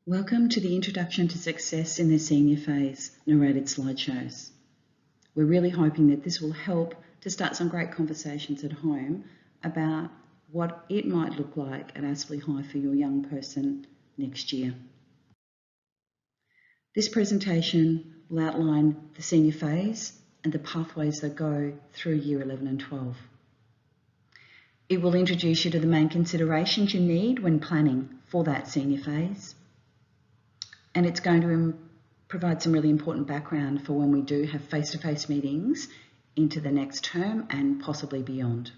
Welcome to the Introduction to Success in the Senior Phase narrated slideshows. We're really hoping that this will help to start some great conversations at home about what it might look like at Aspley High for your young person next year. This presentation will outline the senior phase and the pathways that go through Year 11 and 12. It will introduce you to the main considerations you need when planning for that senior phase. And it's going to provide some really important background for when we do have face-to-face meetings into the next term and possibly beyond.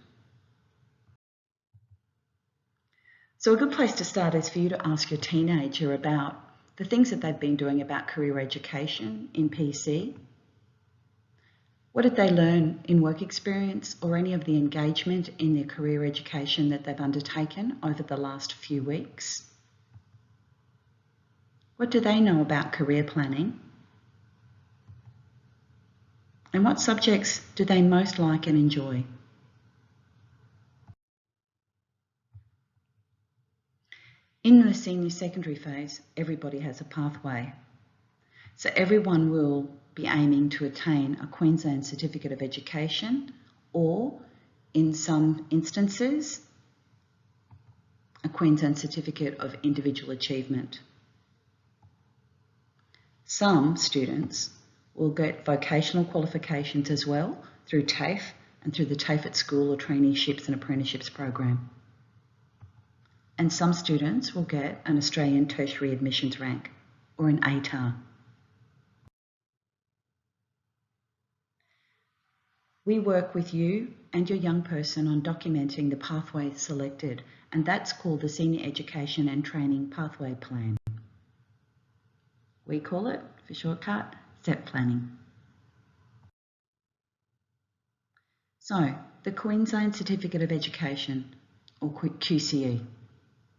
So a good place to start is for you to ask your teenager about the things that they've been doing about career education in PC. What did they learn in work experience or any of the engagement in their career education that they've undertaken over the last few weeks? What do they know about career planning? And what subjects do they most like and enjoy? In the senior secondary phase, everybody has a pathway. So everyone will be aiming to attain a Queensland Certificate of Education or, in some instances, a Queensland Certificate of Individual Achievement. Some students will get vocational qualifications as well through TAFE and through the TAFE at School or traineeships and apprenticeships program. And some students will get an Australian Tertiary Admissions rank or an ATAR. We work with you and your young person on documenting the pathway selected, and that's called the Senior Education and Training Pathway Plan. We call it, for shortcut, SEP planning. So, the Queensland Certificate of Education, or QCE.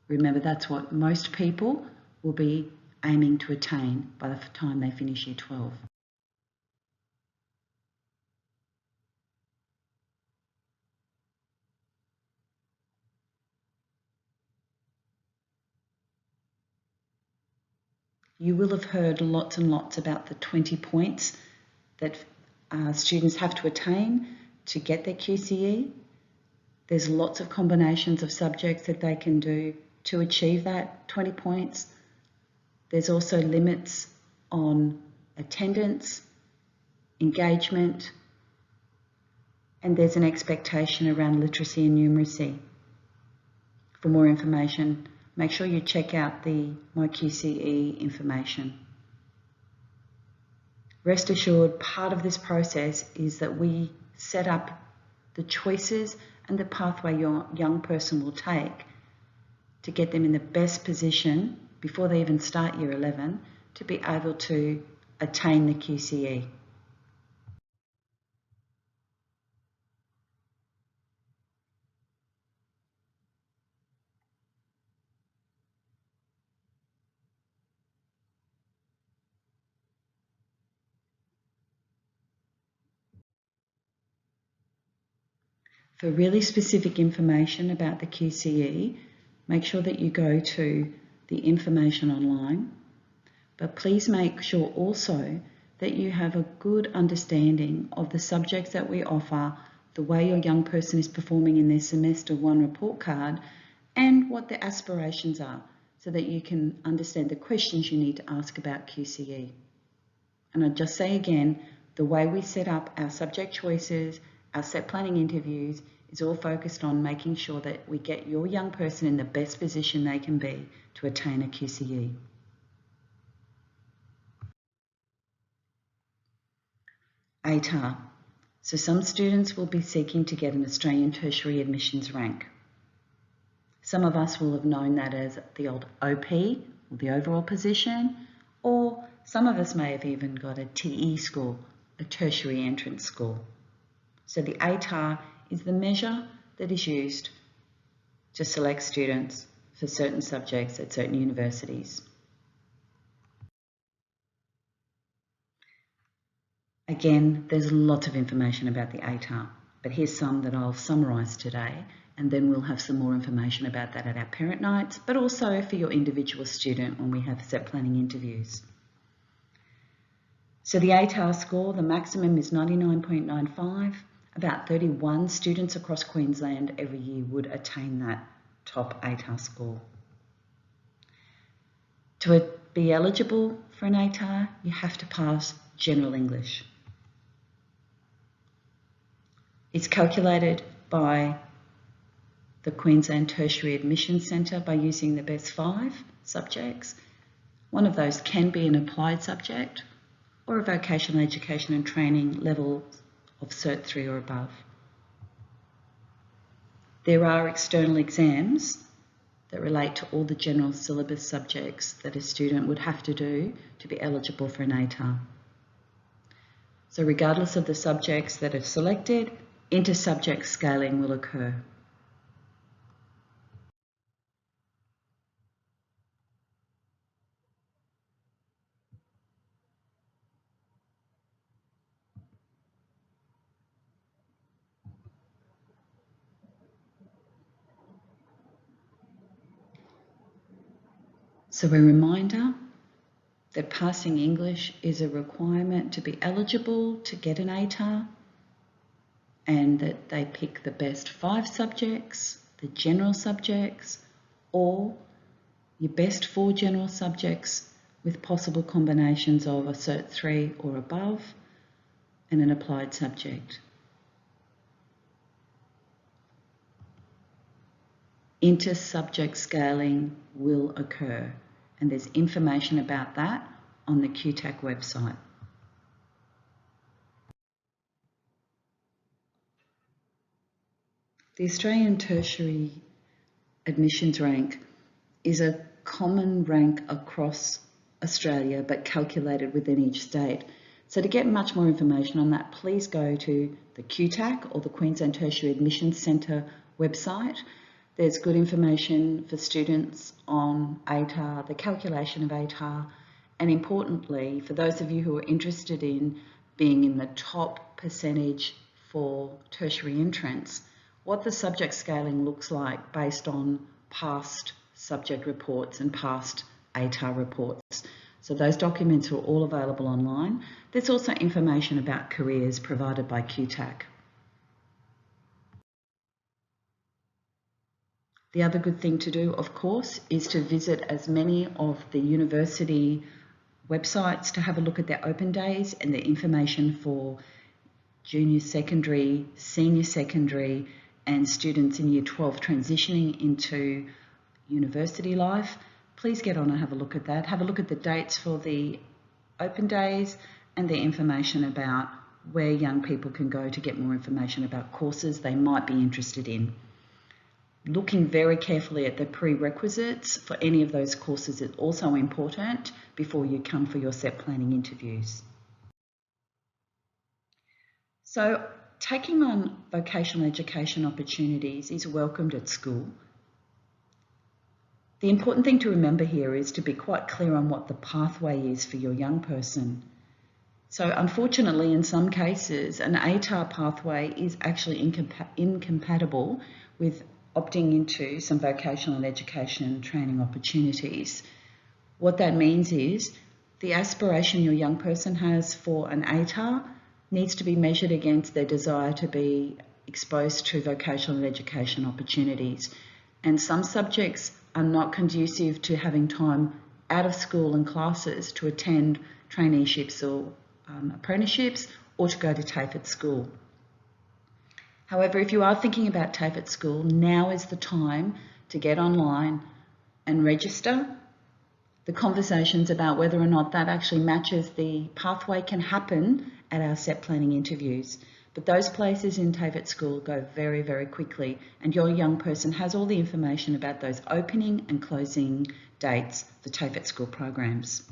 Remember, that's what most people will be aiming to attain by the time they finish Year 12. You will have heard lots and lots about the 20 points that students have to attain to get their QCE. There's lots of combinations of subjects that they can do to achieve that 20 points. There's also limits on attendance, engagement, and there's an expectation around literacy and numeracy. For more information, make sure you check out the My QCE information. Rest assured, part of this process is that we set up the choices and the pathway your young person will take to get them in the best position before they even start Year 11 to be able to attain the QCE. For really specific information about the QCE, make sure that you go to the information online, but please make sure also that you have a good understanding of the subjects that we offer, the way your young person is performing in their semester 1 report card, and what their aspirations are, so that you can understand the questions you need to ask about QCE. And I'd just say again, the way we set up our subject choices, our SEP planning interviews is all focused on making sure that we get your young person in the best position they can be to attain a QCE. ATAR. So some students will be seeking to get an Australian Tertiary Admissions rank. Some of us will have known that as the old OP, or the overall position, or some of us may have even got a TE score, a tertiary entrance score. So the ATAR is the measure that is used to select students for certain subjects at certain universities. Again, there's lots of information about the ATAR, but here's some that I'll summarise today and then we'll have some more information about that at our parent nights, but also for your individual student when we have set planning interviews. So the ATAR score, the maximum is 99.95. About 31 students across Queensland every year would attain that top ATAR score. To be eligible for an ATAR, you have to pass General English. It's calculated by the Queensland Tertiary Admission Centre by using the best 5 subjects. One of those can be an applied subject or a vocational education and training level of Cert 3 or above. There are external exams that relate to all the general syllabus subjects that a student would have to do to be eligible for an ATAR. So regardless of the subjects that are selected, inter-subject scaling will occur. So a reminder that passing English is a requirement to be eligible to get an ATAR, and that they pick the best 5 subjects, the general subjects, or your best 4 general subjects with possible combinations of a Cert 3 or above and an applied subject. Inter-subject scaling will occur, and there's information about that on the QTAC website. The Australian Tertiary Admissions Rank is a common rank across Australia but calculated within each state. So to get much more information on that, please go to the QTAC or the Queensland Tertiary Admissions Centre website. There's good information for students on ATAR, the calculation of ATAR, and importantly, for those of you who are interested in being in the top percentage for tertiary entrance, what the subject scaling looks like based on past subject reports and past ATAR reports. So those documents are all available online. There's also information about careers provided by QTAC. The other good thing to do, of course, is to visit as many of the university websites to have a look at their open days and the information for junior secondary, senior secondary, and students in Year 12 transitioning into university life. Please get on and have a look at that. Have a look at the dates for the open days and the information about where young people can go to get more information about courses they might be interested in. Looking very carefully at the prerequisites for any of those courses is also important before you come for your set planning interviews. So, taking on vocational education opportunities is welcomed at school. The important thing to remember here is to be quite clear on what the pathway is for your young person. So unfortunately, in some cases, an ATAR pathway is actually incompatible with opting into some vocational education training opportunities. What that means is the aspiration your young person has for an ATAR needs to be measured against their desire to be exposed to vocational education opportunities. And some subjects are not conducive to having time out of school and classes to attend traineeships or apprenticeships or to go to TAFE at school. However, if you are thinking about TAFE at school, now is the time to get online and register. The conversations about whether or not that actually matches the pathway can happen at our set planning interviews. But those places in TAFE at school go very, very quickly, and your young person has all the information about those opening and closing dates for TAFE at school programs.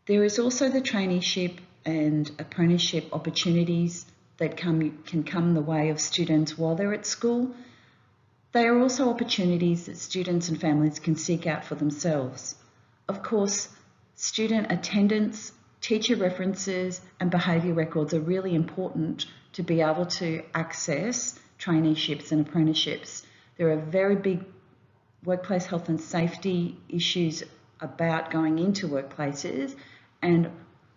There is also the traineeship and apprenticeship opportunities that can come the way of students while they're at school. They are also opportunities that students and families can seek out for themselves. Of course, student attendance, teacher references and behaviour records are really important to be able to access traineeships and apprenticeships. There are very big workplace health and safety issues about going into workplaces, and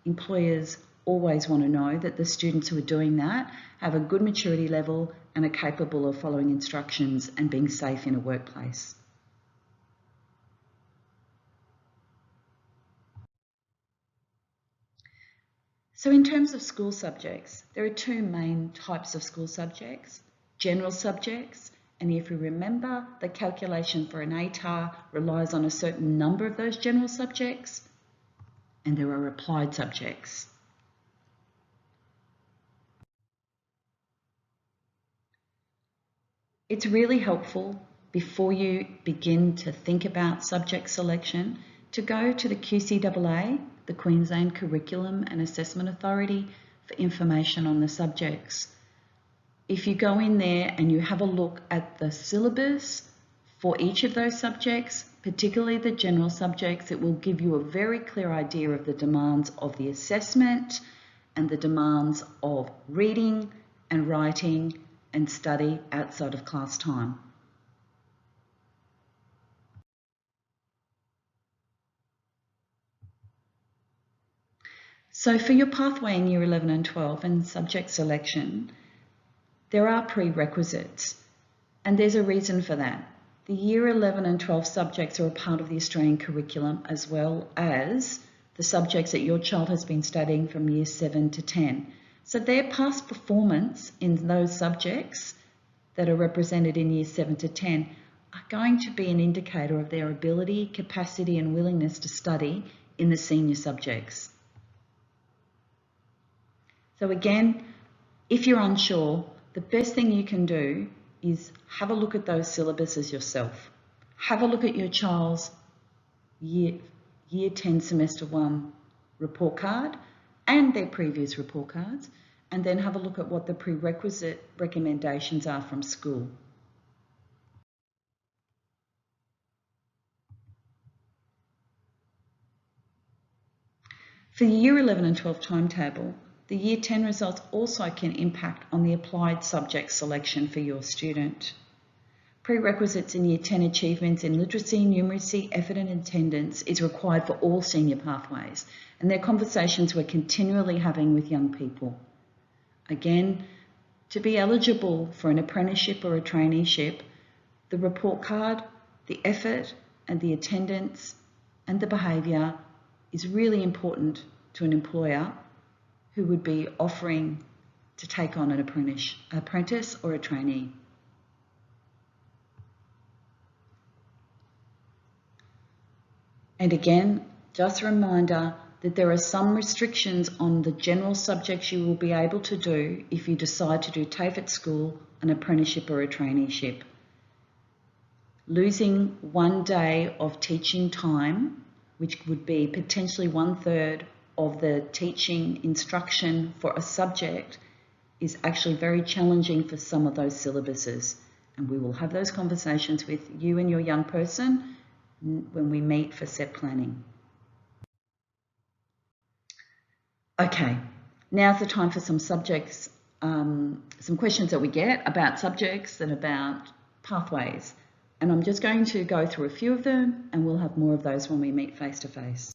employers always want to know that the students who are doing that have a good maturity level and are capable of following instructions and being safe in a workplace. So in terms of school subjects, there are two main types of school subjects: general subjects, and if you remember, the calculation for an ATAR relies on a certain number of those general subjects, and there are applied subjects. It's really helpful before you begin to think about subject selection to go to the QCAA, the Queensland Curriculum and Assessment Authority, for information on the subjects. If you go in there and you have a look at the syllabus for each of those subjects, particularly the general subjects, it will give you a very clear idea of the demands of the assessment and the demands of reading and writing and study outside of class time. So for your pathway in Year 11 and 12 and subject selection, there are prerequisites, and there's a reason for that. The Year 11 and 12 subjects are a part of the Australian curriculum, as well as the subjects that your child has been studying from Year 7 to 10. So their past performance in those subjects that are represented in Year 7 to 10 are going to be an indicator of their ability, capacity and willingness to study in the senior subjects. So again, if you're unsure, the best thing you can do is have a look at those syllabuses yourself. Have a look at your child's Year 10 Semester 1 report card and their previous report cards, and then have a look at what the prerequisite recommendations are from school. For the Year 11 and 12 timetable, the Year 10 results also can impact on the applied subject selection for your student. Prerequisites in Year 10 achievements in literacy, numeracy, effort and attendance is required for all senior pathways, and they're conversations we're continually having with young people. Again, to be eligible for an apprenticeship or a traineeship, the report card, the effort and the attendance and the behaviour is really important to an employer who would be offering to take on an apprentice or a trainee. And again, just a reminder that there are some restrictions on the general subjects you will be able to do if you decide to do TAFE at school, an apprenticeship or a traineeship. Losing 1 day of teaching time, which would be potentially 1/3 of the teaching instruction for a subject, is actually very challenging for some of those syllabuses. And we will have those conversations with you and your young person when we meet for set planning. Okay, now's the time for some subjects, some questions that we get about subjects and about pathways. And I'm just going to go through a few of them, and we'll have more of those when we meet face to face.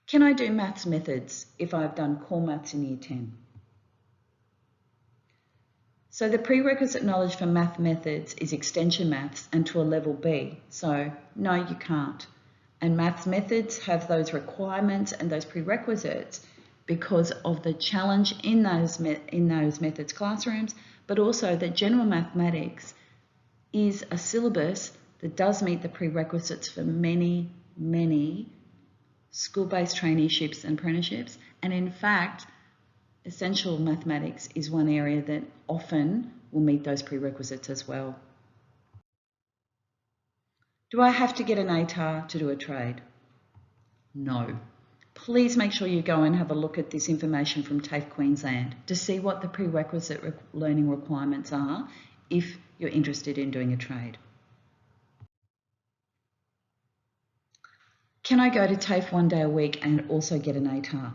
Can I do maths methods if I've done core maths in Year 10? So the prerequisite knowledge for math methods is extension maths and to a level B. So no, you can't. And maths methods have those requirements and those prerequisites because of the challenge in those methods classrooms, but also that general mathematics is a syllabus that does meet the prerequisites for many, many school-based traineeships and apprenticeships. And in fact, essential mathematics is one area that often will meet those prerequisites as well. Do I have to get an ATAR to do a trade? No. Please make sure you go and have a look at this information from TAFE Queensland to see what the prerequisite learning requirements are if you're interested in doing a trade. Can I go to TAFE 1 day a week and also get an ATAR?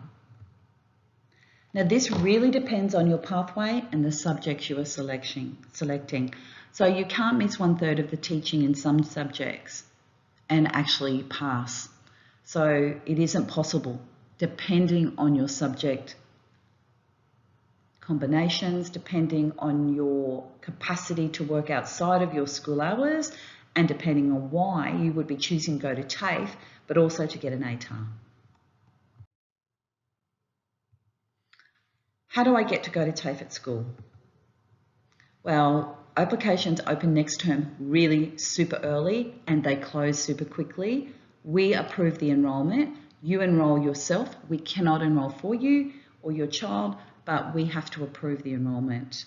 Now this really depends on your pathway and the subjects you are selecting. So you can't miss 1/3 of the teaching in some subjects and actually pass. So it isn't possible, depending on your subject combinations, depending on your capacity to work outside of your school hours, and depending on why you would be choosing to go to TAFE, but also to get an ATAR. How do I get to go to TAFE at school? Well, applications open next term really super early and they close super quickly. We approve the enrolment. You enrol yourself. We cannot enrol for you or your child, but we have to approve the enrolment.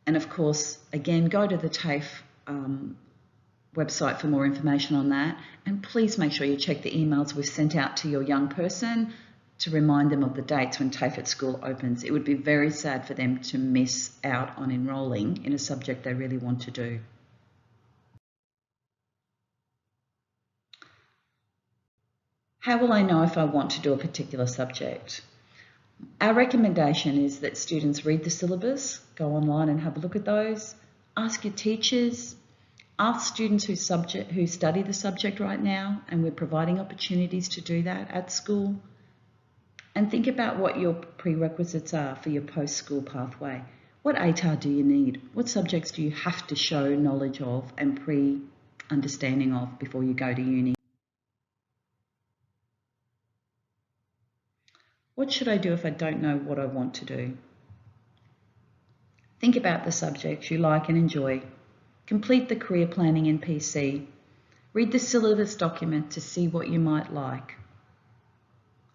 And of course, again, go to the TAFE website for more information on that. And please make sure you check the emails we've sent out to your young person to remind them of the dates when TAFE at school opens. It would be very sad for them to miss out on enrolling in a subject they really want to do. How will I know if I want to do a particular subject? Our recommendation is that students read the syllabus, go online and have a look at those, ask your teachers, ask students who study the subject right now, and we're providing opportunities to do that at school. And think about what your prerequisites are for your post-school pathway. What ATAR do you need? What subjects do you have to show knowledge of and pre-understanding of before you go to uni? What should I do if I don't know what I want to do? Think about the subjects you like and enjoy. Complete the career planning in PC. Read the syllabus document to see what you might like.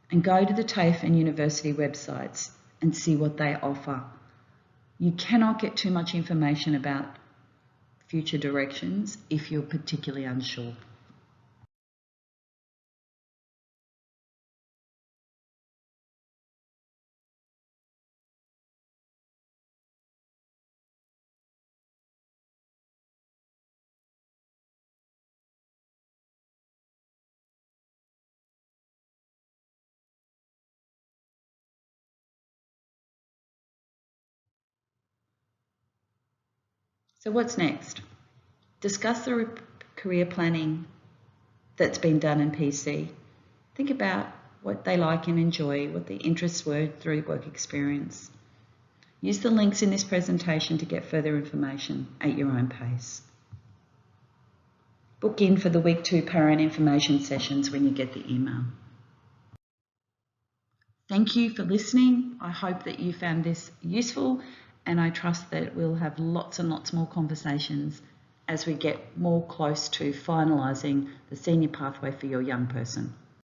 And go to the TAFE and university websites and see what they offer. You cannot get too much information about future directions if you're particularly unsure. So what's next? Discuss the career planning that's been done in PC. Think about what they like and enjoy, what their interests were through work experience. Use the links in this presentation to get further information at your own pace. Book in for the Week 2 parent information sessions when you get the email. Thank you for listening. I hope that you found this useful, and I trust that we'll have lots and lots more conversations as we get more close to finalising the senior pathway for your young person.